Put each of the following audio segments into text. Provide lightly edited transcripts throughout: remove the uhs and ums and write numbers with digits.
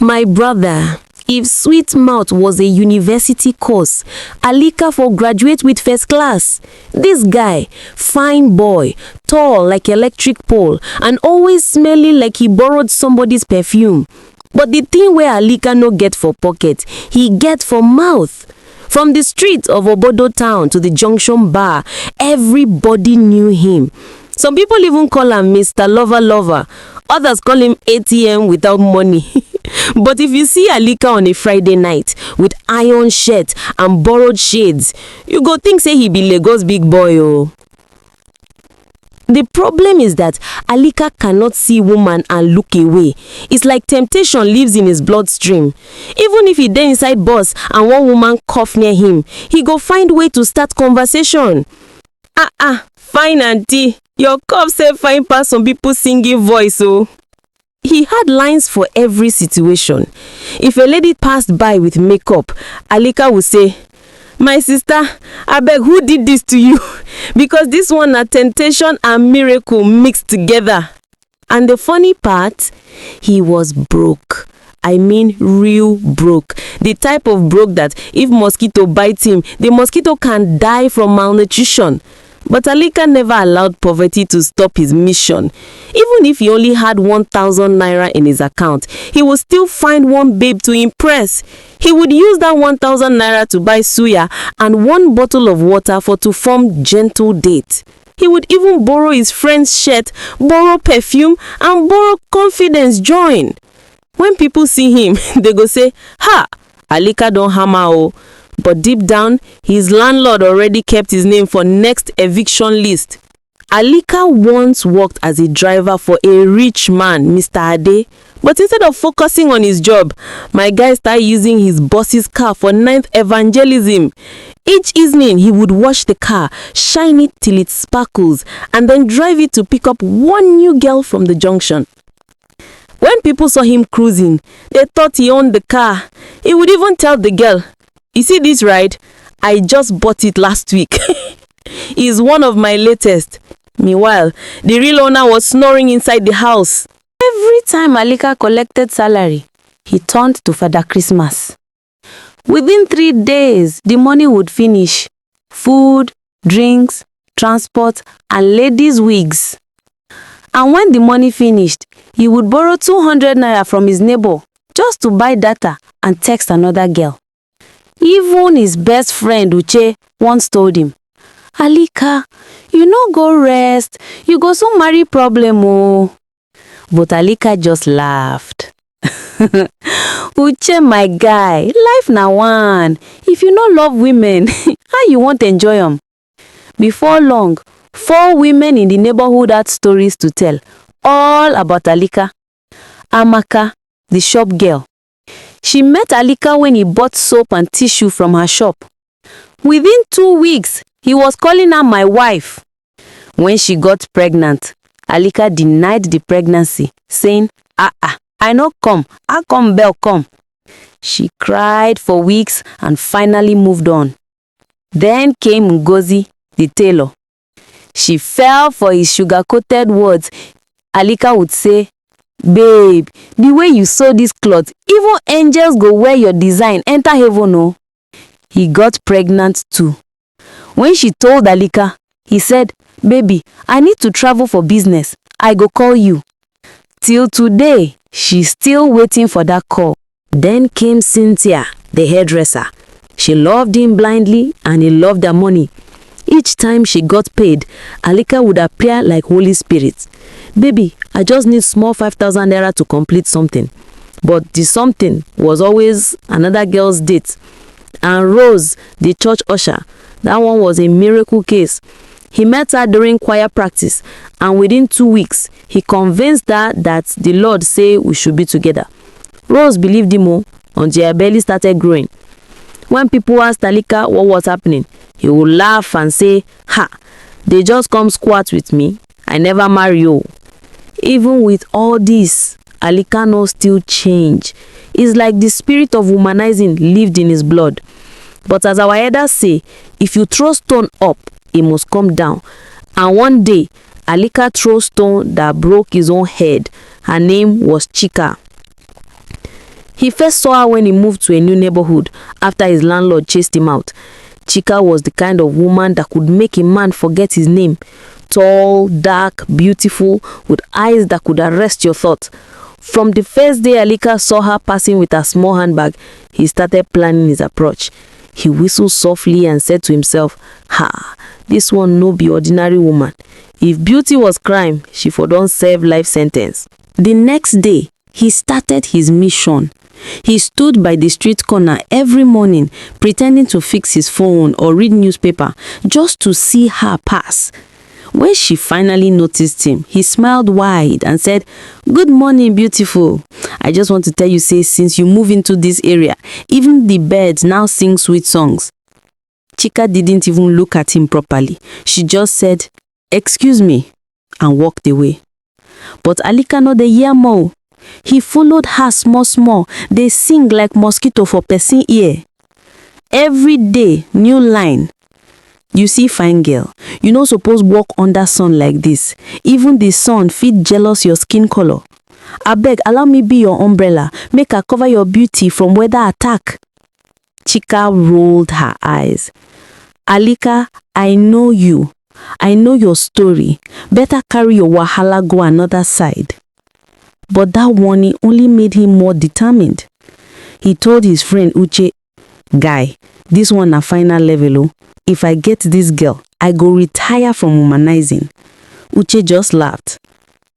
My brother, if sweet mouth was a university course, Alika for graduate with first class. This guy, fine boy, tall like electric pole, and always smelling like he borrowed somebody's perfume. But the thing where Alika no get for pocket, he get for mouth. From the streets of Obodo town to the junction bar, everybody knew him. Some people even call him Mr. Lover Lover. Others call him ATM without money. But if you see Alika on a Friday night with iron shirt and borrowed shades, you go think say he be Lagos big boy oh. The problem is that Alika cannot see woman and look away. It's like temptation lives in his bloodstream. Even if he dey inside bus and one woman cough near him, he go find way to start conversation. Fine auntie, your cough say fine pass some people singing voice oh. He had lines for every situation. If a lady passed by with makeup, Alika would say, "My sister, abeg who did this to you?" Because this one na temptation and miracle mixed together. And the funny part, he was broke. I mean real broke. The type of broke that if mosquito bites him, the mosquito can die from malnutrition. But Alika never allowed poverty to stop his mission. Even if he only had 1,000 naira in his account, he would still find one babe to impress. He would use that 1,000 naira to buy suya and one bottle of water for to form gentle date. He would even borrow his friend's shirt, borrow perfume, and borrow confidence join. When people see him, they go say, "Ha! Alika don hammer oh." But deep down, his landlord already kept his name for next eviction list. Alika once worked as a driver for a rich man, Mr. Ade. But instead of focusing on his job, my guy started using his boss's car for ninth evangelism. Each evening, he would wash the car, shine it till it sparkles, and then drive it to pick up one new girl from the junction. When people saw him cruising, they thought he owned the car. He would even tell the girl, "You see this ride? I just bought it last week." It's one of my latest. Meanwhile, the real owner was snoring inside the house. Every time Alika collected salary, he turned to Father Christmas. Within 3 days, the money would finish. Food, drinks, transport, and ladies' wigs. And when the money finished, he would borrow 200 naira from his neighbor just to buy data and text another girl. Even his best friend Uche once told him, "Alika, you no go rest, you go soon marry problem oh." But Alika just laughed. "Uche my guy, life na one. If you no love women, how you want enjoy them?" Before long, 4 women in the neighborhood had stories to tell, all about Alika. Amaka, the shop girl. She met Alika when he bought soap and tissue from her shop. Within 2 weeks, he was calling her my wife. When she got pregnant, Alika denied the pregnancy, saying, I no come, I come bell come." She cried for weeks and finally moved on. Then came Ngozi, the tailor. She fell for his sugar-coated words. Alika would say, "Babe, the way you sew this cloth, even angels go wear your design, enter heaven oh." He got pregnant too. When she told Alika, he said, "Baby, I need to travel for business. I go call you." Till today, she's still waiting for that call. Then came Cynthia, the hairdresser. She loved him blindly and he loved her money. Each time she got paid, Alika would appear like Holy Spirit. "Baby, I just need small 5,000 naira to complete something." But the something was always another girl's date. And Rose, the church usher, that one was a miracle case. He met her during choir practice, and within 2 weeks, he convinced her that the Lord say we should be together. Rose believed him until her belly started growing. When people asked Alika what was happening, he would laugh and say, "Ha, they just come squat with me. I never marry you." Even with all this, Alika no still change. It's like the spirit of womanizing lived in his blood. But as our elders say, if you throw stone up, it must come down. And one day, Alika threw stone that broke his own head. Her name was Chica. He first saw her when he moved to a new neighborhood after his landlord chased him out. Chica was the kind of woman that could make a man forget his name. Tall, dark, beautiful, with eyes that could arrest your thought. From the first day Alika saw her passing with a small handbag, he started planning his approach. He whistled softly and said to himself, "Ha, this one no be ordinary woman. If beauty was crime, she for don't serve life sentence." The next day, he started his mission. He stood by the street corner every morning, pretending to fix his phone or read newspaper just to see her pass. When she finally noticed him, he smiled wide and said, "Good morning, beautiful. I just want to tell you, since you move into this area, even the birds now sing sweet songs." Chica didn't even look at him properly. She just said, "Excuse me," and walked away. But Alika no dey hear more. He followed her small. They sing like mosquito for person ear. Every day, new line. "You see, fine girl, you no suppose walk under sun like this. Even the sun fit jealous your skin color. Abeg, allow me be your umbrella. Make I cover your beauty from weather attack." Chica rolled her eyes. "Alika, I know you. I know your story. Better carry your wahala go another side." But that warning only made him more determined. He told his friend Uche, "Guy, this one na final level. Oh. If I get this girl, I go retire from womanizing." Uche just laughed.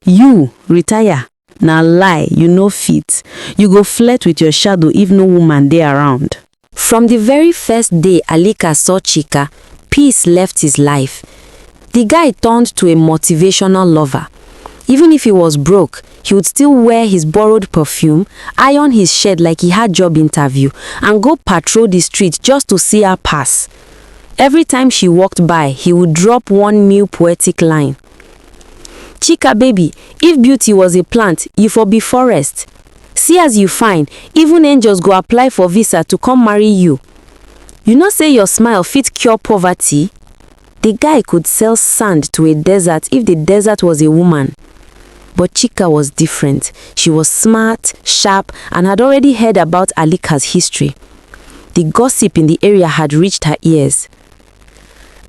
"You retire? Na lie, you no fit. You go flirt with your shadow if no woman there around." From the very first day Alika saw Chica, peace left his life. The guy turned to a motivational lover. Even if he was broke, he would still wear his borrowed perfume, iron his shirt like he had job interview, and go patrol the street just to see her pass. Every time she walked by, he would drop one new poetic line. "Chica baby, if beauty was a plant, you for be forest. See as you fine, even angels go apply for visa to come marry you. You know say your smile fit cure poverty?" The guy could sell sand to a desert if the desert was a woman. But Chica was different. She was smart, sharp, and had already heard about Alika's history. The gossip in the area had reached her ears.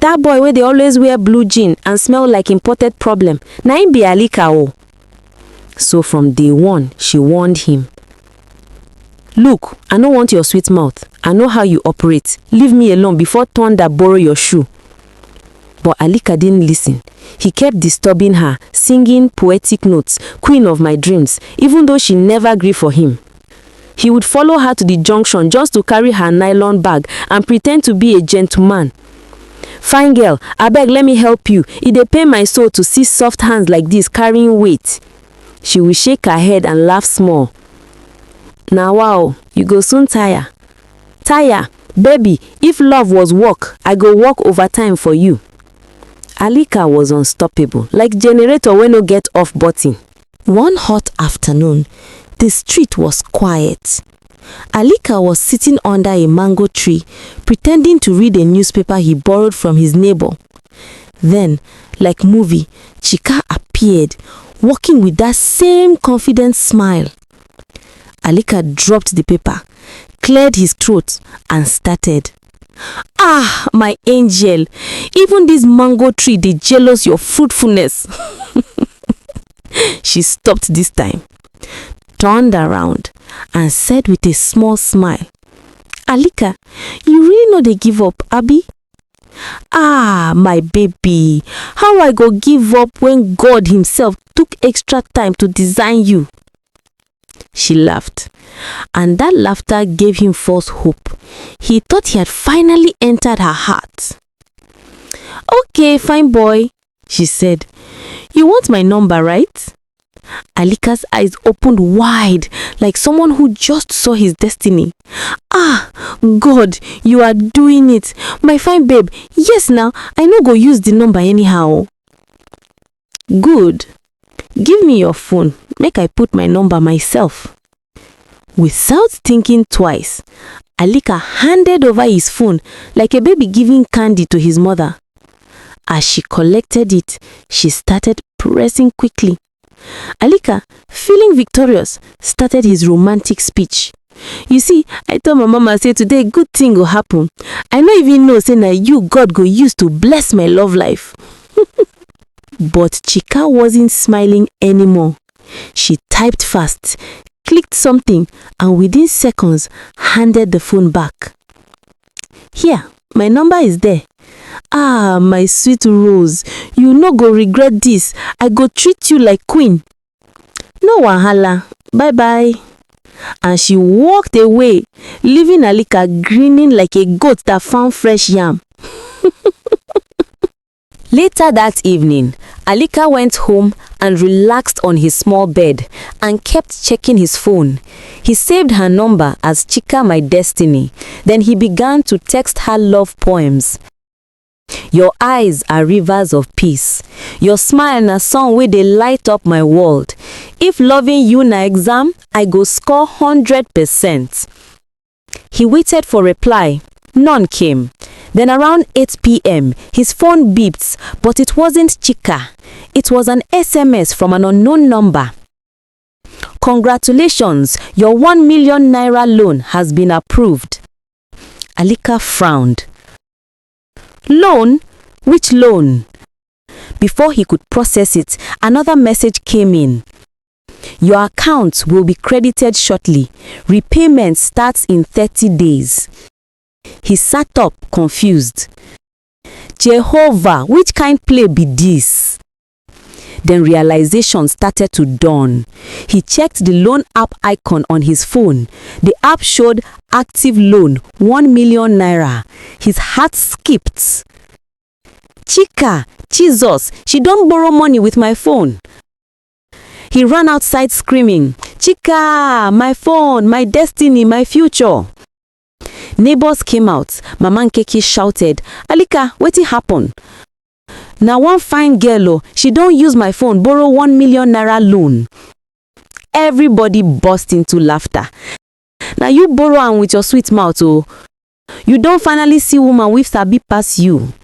"That boy where they always wear blue jean and smell like imported problem, na him be Alika oh." So from day one, she warned him. "Look, I don't want your sweet mouth. I know how you operate. Leave me alone before thunder borrow your shoe." But Alika didn't listen. He kept disturbing her, singing poetic notes, "Queen of my dreams," even though she never agreed for him. He would follow her to the junction just to carry her nylon bag and pretend to be a gentleman. "Fine girl, abeg let me help you. It dey pain my soul to see soft hands like this carrying weight." She would shake her head and laugh small. "Now wow, you go soon tire." "Tire? Baby, if love was work, I go work overtime for you." Alika was unstoppable, like generator when no get off button. One hot afternoon, the street was quiet. Alika was sitting under a mango tree, pretending to read a newspaper he borrowed from his neighbor. Then, like movie, Chica appeared, walking with that same confident smile. Alika dropped the paper, cleared his throat, and started. "Ah, my angel, even this mango tree dey jealous your fruitfulness." She stopped this time, turned around, and said with a small smile, "Alika, you really no dey give up, abi?" "Ah, my baby, how I go give up when God himself took extra time to design you?" She laughed, and that laughter gave him false hope. He thought he had finally entered her heart. "Okay, fine boy," she said. "You want my number, right?" Alika's eyes opened wide, like someone who just saw his destiny. "Ah, God, you are doing it. My fine babe, yes now, I no go use the number anyhow." "Good. Give me your phone, make I put my number myself." Without thinking twice, Alika handed over his phone like a baby giving candy to his mother. As she collected it, she started pressing quickly. Alika, feeling victorious, started his romantic speech. You see, I told my mama say today good thing go happen. I no even know say na you God go use to bless my love life. But Chica wasn't smiling anymore. She typed fast, clicked something, and within seconds handed the phone back. Here, my number is there. Ah, my sweet Rose, you no go regret this. I go treat you like queen. No wahala, bye-bye. And she walked away, leaving Alika grinning like a goat that found fresh yam. Later that evening, Alika went home and relaxed on his small bed and kept checking his phone. He saved her number as Chica My Destiny. Then he began to text her love poems. Your eyes are rivers of peace. Your smile na song wey dey light up my world. If loving you na exam, I go score 100%. He waited for reply. None came. Then around 8 p.m., his phone beeped, but it wasn't Chica. It was an SMS from an unknown number. Congratulations, your 1 million naira loan has been approved. Alika frowned. Loan? Which loan? Before he could process it, another message came in. Your account will be credited shortly. Repayment starts in 30 days. He sat up, confused. Jehovah, which kind play be this? Then realization started to dawn. He checked the loan app icon on his phone. The app showed active loan, 1 million naira. His heart skipped. Chica, Jesus, she don't borrow money with my phone. He ran outside screaming, Chica, my phone, my destiny, my future. Neighbors came out. Mama Nkeki shouted, Alika, wetin happen? Now one fine girl, she don't use my phone, borrow 1 million naira loan. Everybody burst into laughter. Now you borrow am with your sweet mouth, oh. You don't finally see woman with sabi pass you.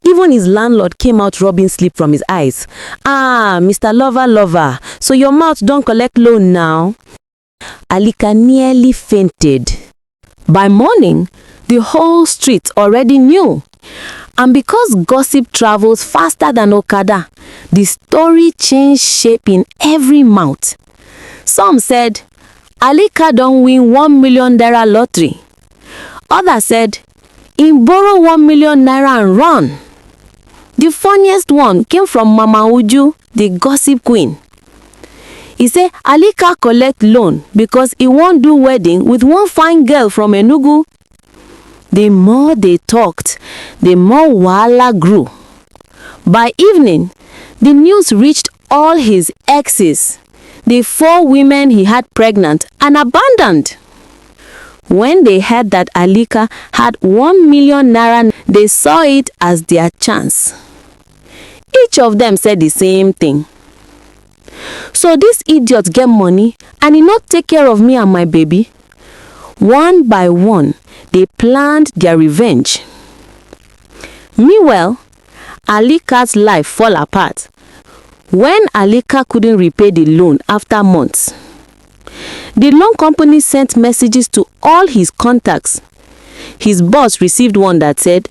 Even his landlord came out rubbing sleep from his eyes. Ah, Mr. Lover, so your mouth don't collect loan now. Alika nearly fainted. By morning, the whole street already knew. And because gossip travels faster than Okada, the story changed shape in every mouth. Some said, Alika don't win 1 million naira lottery. Others said, he borrow 1 million naira and run. The funniest one came from Mama Uju, the gossip queen. He said Alika collect loan because he won't do wedding with one fine girl from Enugu. The more they talked, the more wahala grew. By evening, the news reached all his exes, the 4 women he had pregnant and abandoned. When they heard that Alika had 1 million naira, they saw it as their chance. Each of them said the same thing. So this idiot get money and he not take care of me and my baby. One by one, they planned their revenge. Meanwhile, Alika's life fell apart when Alika couldn't repay the loan after months. The loan company sent messages to all his contacts. His boss received one that said,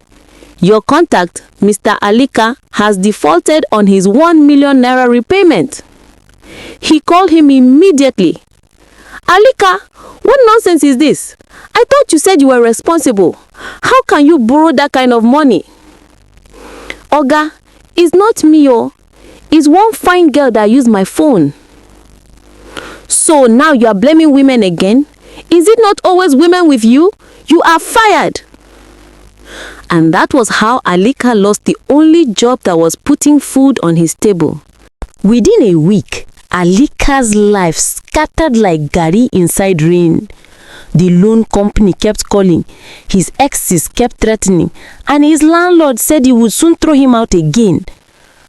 your contact, Mr. Alika, has defaulted on his 1 million naira repayment. He called him immediately. Alika, what nonsense is this? I thought you said you were responsible. How can you borrow that kind of money? Oga, it's not me, oh. It's one fine girl that used my phone. So now you are blaming women again? Is it not always women with you? You are fired. And that was how Alika lost the only job that was putting food on his table. Within a week, Alika's life scattered like gari inside rain. The loan company kept calling, his exes kept threatening, and his landlord said he would soon throw him out again.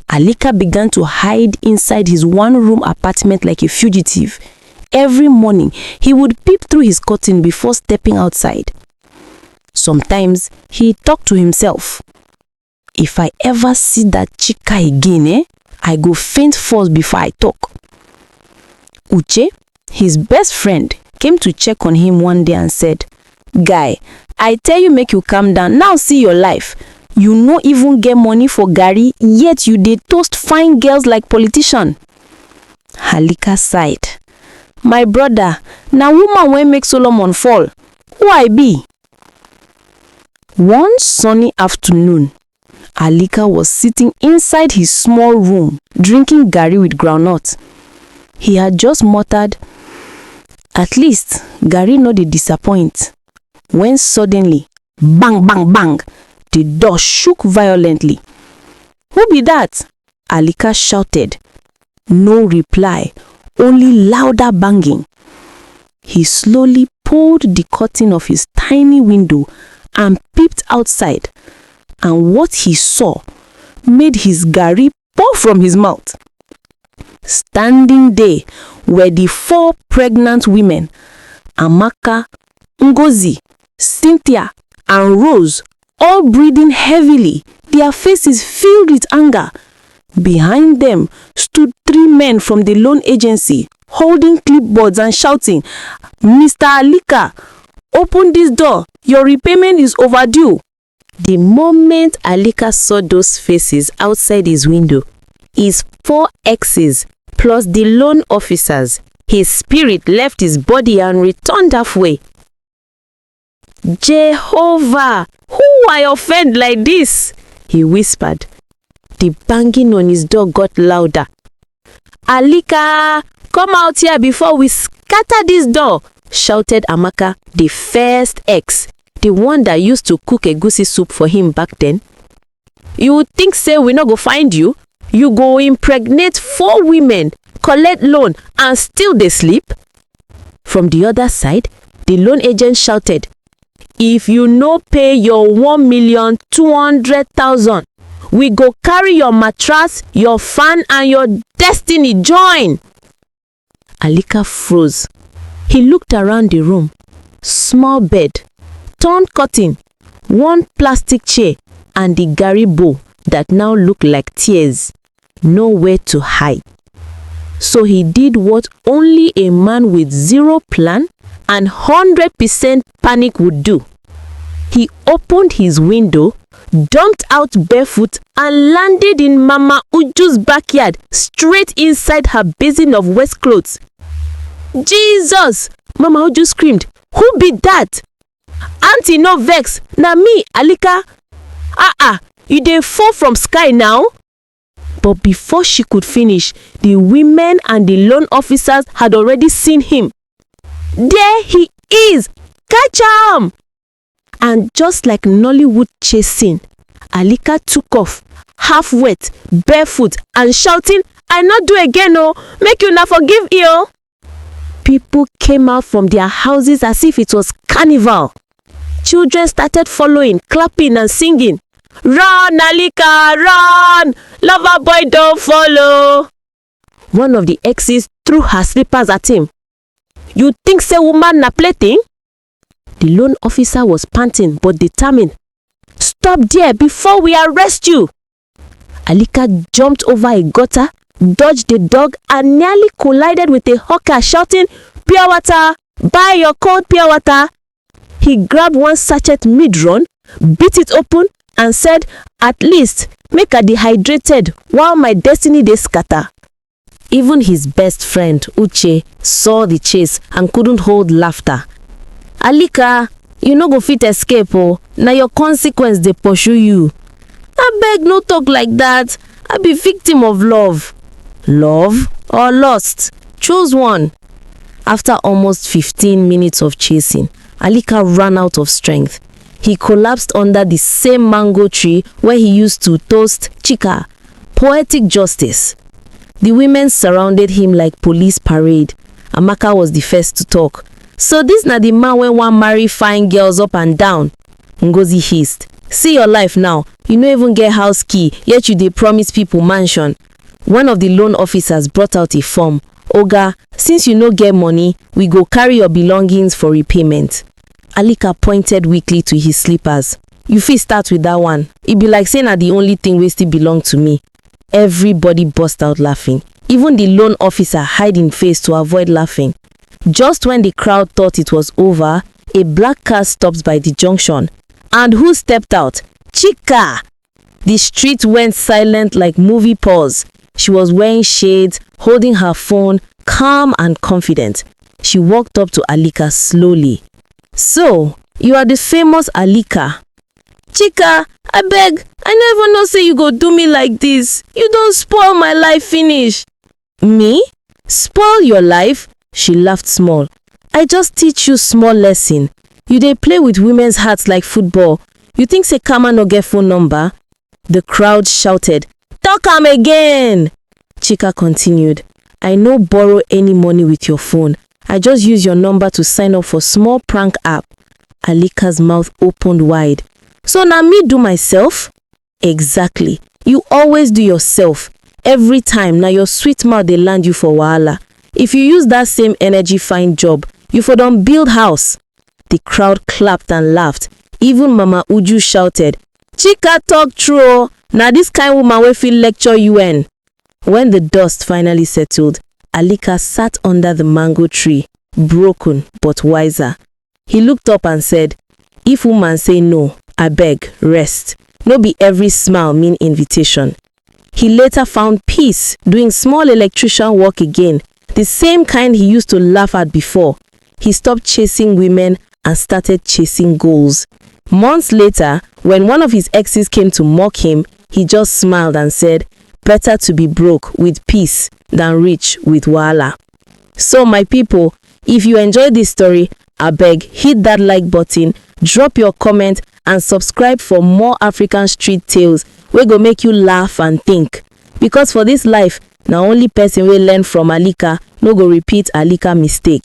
Alika began to hide inside his one-room apartment like a fugitive. Every morning, he would peep through his curtain before stepping outside. Sometimes, he talked to himself. If I ever see that Chica again, I go faint first before I talk. Uche, his best friend, came to check on him one day and said, "Guy, I tell you make you calm down. Now see your life. You no even get money for garri, yet you dey toast fine girls like politician." Alika sighed. "My brother, na woman wey make Solomon fall. Who I be?" One sunny afternoon, Alika was sitting inside his small room, drinking garri with groundnut. He had just muttered, "At least garri no dey disappoint," when suddenly, bang, bang, bang, the door shook violently. "Who be that?" Alika shouted. No reply, only louder banging. He slowly pulled the curtain of his tiny window and peeped outside, and what he saw made his garri pour from his mouth. Standing there were the 4 pregnant women, Amaka, Ngozi, Cynthia, and Rose, all breathing heavily, their faces filled with anger. Behind them stood 3 men from the loan agency, holding clipboards and shouting, "Mr. Alika, open this door. Your repayment is overdue." The moment Alika saw those faces outside his window, his 4 exes plus the loan officers, his spirit left his body and returned halfway. "Jehovah, who I offend like this?" he whispered. The banging on his door got louder. "Alika, come out here before we scatter this door," shouted Amaka, the first ex, the one that used to cook egusi soup for him back then. "You think say we no go find you? You go impregnate 4 women, collect loan, and still dey sleep?" From the other side, the loan agent shouted, "If you no pay your 1,200,000, we go carry your mattress, your fan, and your destiny join." Alika froze. He looked around the room. Small bed, torn curtain, 1 plastic chair, and the garri bowl that now looked like tears. Nowhere to hide. So he did what only a man with 0 plan and 100% panic would do. He opened his window, jumped out barefoot, and landed in Mama Uju's backyard, straight inside her basin of wet clothes. "Jesus!" Mama Uju screamed. "Who be that?" "Auntie, no vex. Na me, Alika." You dey fall from sky now?" But before she could finish, the women and the loan officers had already seen him. "There he is! Catch him!" And just like Nollywood chase scene, Alika took off, half wet, barefoot, and shouting, "I not do again, oh! Make you not forgive you!" People came out from their houses as if it was carnival. Children started following, clapping and singing. "Run, Alika, run! Lover boy, don't follow!" One of the exes threw her slippers at him. "You think say woman na plaything?" The loan officer was panting but determined. "Stop there before we arrest you!" Alika jumped over a gutter, dodged the dog, and nearly collided with a hawker shouting, "Pure water! Buy your cold pure water!" He grabbed 1 sachet mid-run, beat it open, and said, "At least make her dehydrated while my destiny dey scatter." Even his best friend, Uche, saw the chase and couldn't hold laughter. "Alika, you no go fit escape, oh. Na your consequence dey pursue you." "Abeg, no talk like that. I be victim of love." "Love or lust? Choose one." After almost 15 minutes of chasing, Alika ran out of strength. He collapsed under the same mango tree where he used to toast Chica, poetic justice. The women surrounded him like police parade. Amaka was the first to talk. "So this na the man wey wan marry fine girls up and down?" Ngozi hissed. "See your life now. You no even get house key, yet you dey promise people mansion." One of the loan officers brought out a form. "Oga, since you no get money, we go carry your belongings for repayment." Alika pointed weakly to his slippers. "You fit start with that one. It be like saying na the only thing wey still belong to me." Everybody burst out laughing. Even the loan officer hid his face to avoid laughing. Just when the crowd thought it was over, a black car stopped by the junction. And who stepped out? Chica! The street went silent like movie pause. She was wearing shades, holding her phone, calm and confident. She walked up to Alika slowly. "So, you are the famous Alika." "Chica, I beg, I never know say you go do me like this. You don't spoil my life finish." "Me? Spoil your life?" She laughed small. "I just teach you small lesson. You dey play with women's hearts like football. You think say Kama no get phone number?" The crowd shouted, "Talk am again!" Chica continued, "I no borrow any money with your phone. I just use your number to sign up for small prank app." Alika's mouth opened wide. "So now me do myself?" "Exactly. You always do yourself. Every time now your sweet mouth they land you for wahala. If you use that same energy find job, you for don build house." The crowd clapped and laughed. Even Mama Uju shouted, "Chica talk true. Now this kind woman will feel lecture UN." When the dust finally settled, Alika sat under the mango tree, broken but wiser. He looked up and said, "If woman say no, I beg, rest. No be every smile mean invitation." He later found peace doing small electrician work again, the same kind he used to laugh at before. He stopped chasing women and started chasing goals. Months later, when one of his exes came to mock him, he just smiled and said, "Better to be broke with peace than rich with wahala." So my people, if you enjoyed this story, abeg hit that like button, drop your comment and subscribe for more African street tales wey go make you laugh and think. Because for this life, na only person wey learn from Alika no go repeat Alika mistake.